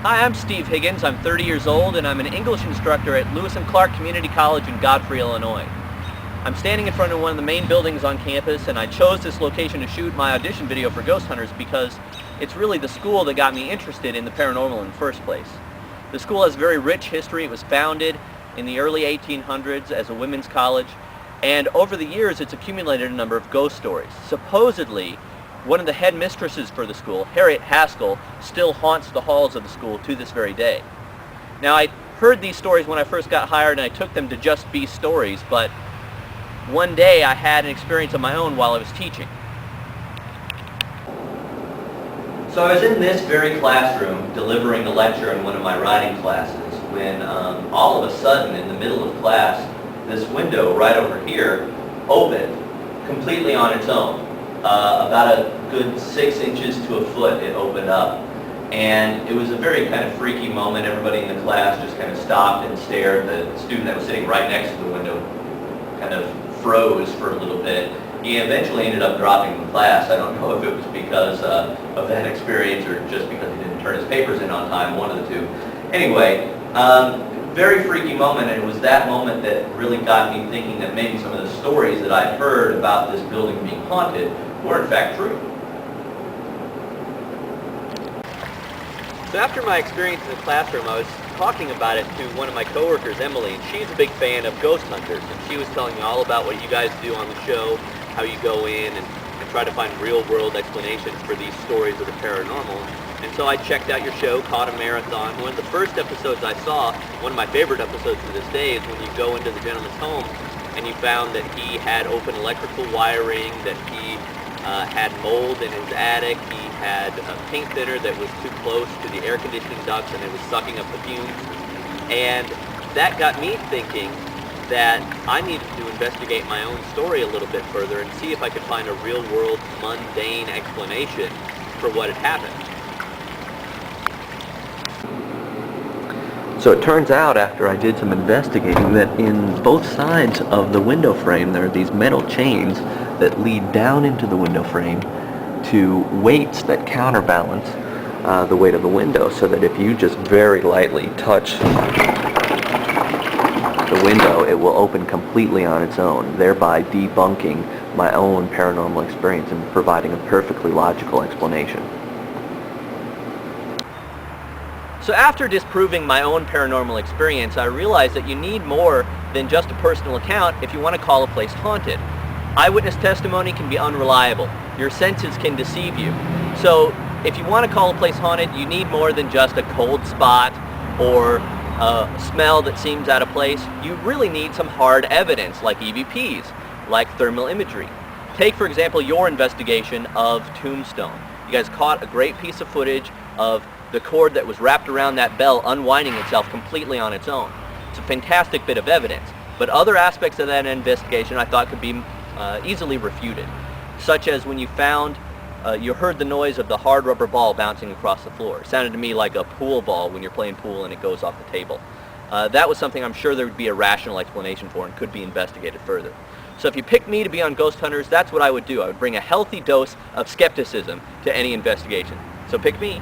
Hi, I'm Steve Higgins. I'm 30 years old and I'm an English instructor at Lewis and Clark Community College in Godfrey, Illinois. I'm standing in front of one of the main buildings on campus, and I chose this location to shoot my audition video for Ghost Hunters because it's really the school that got me interested in the paranormal in the first place. The school has a very rich history. It was founded in the early 1800s as a women's college, and over the years it's accumulated a number of ghost stories. Supposedly, one of the headmistresses for the school, Harriet Haskell, still haunts the halls of the school to this very day. Now, I heard these stories when I first got hired, and I took them to just be stories, but one day I had an experience of my own while I was teaching. So I was in this very classroom delivering a lecture in one of my writing classes when all of a sudden, in the middle of class, this window right over here opened completely on its own. About a good 6 inches to a foot it opened up, and it was a very kind of freaky moment. Everybody in the class just kind of stopped and stared. The student that was sitting right next to the window kind of froze for a little bit. He eventually ended up dropping the class. I don't know if it was because of that experience or just because he didn't turn his papers in on time, one of the two. Anyway, very freaky moment, and it was that moment that really got me thinking that maybe some of the stories that I'd heard about this building being haunted were in fact true. So after my experience in the classroom, I was talking about it to one of my coworkers, Emily, and she's a big fan of Ghost Hunters, and she was telling me all about what you guys do on the show, how you go in and try to find real-world explanations for these stories of the paranormal. And so I checked out your show, caught a marathon. One of the first episodes I saw, one of my favorite episodes to this day, is when you go into the gentleman's home and you found that he had open electrical wiring, that he had mold in his attic, he had a paint thinner that was too close to the air conditioning ducts and it was sucking up the fumes. And that got me thinking that I needed to investigate my own story a little bit further and see if I could find a real-world, mundane explanation for what had happened. So it turns out, after I did some investigating, that in both sides of the window frame there are these metal chains that lead down into the window frame to weights that counterbalance the weight of the window, so that if you just very lightly touch the window, it will open completely on its own, thereby debunking my own paranormal experience and providing a perfectly logical explanation. So after disproving my own paranormal experience, I realized that you need more than just a personal account if you want to call a place haunted. Eyewitness testimony can be unreliable. Your senses can deceive you. So if you want to call a place haunted, you need more than just a cold spot or a smell that seems out of place. You really need some hard evidence like EVPs, like thermal imagery. Take, for example, your investigation of Tombstone. You guys caught a great piece of footage of the cord that was wrapped around that bell unwinding itself completely on its own. It's a fantastic bit of evidence, but other aspects of that investigation I thought could be easily refuted, such as when you found, you heard the noise of the hard rubber ball bouncing across the floor. It sounded to me like a pool ball when you're playing pool and it goes off the table. That was something I'm sure there would be a rational explanation for and could be investigated further. So if you picked me to be on Ghost Hunters, that's what I would do. I would bring a healthy dose of skepticism to any investigation. So pick me.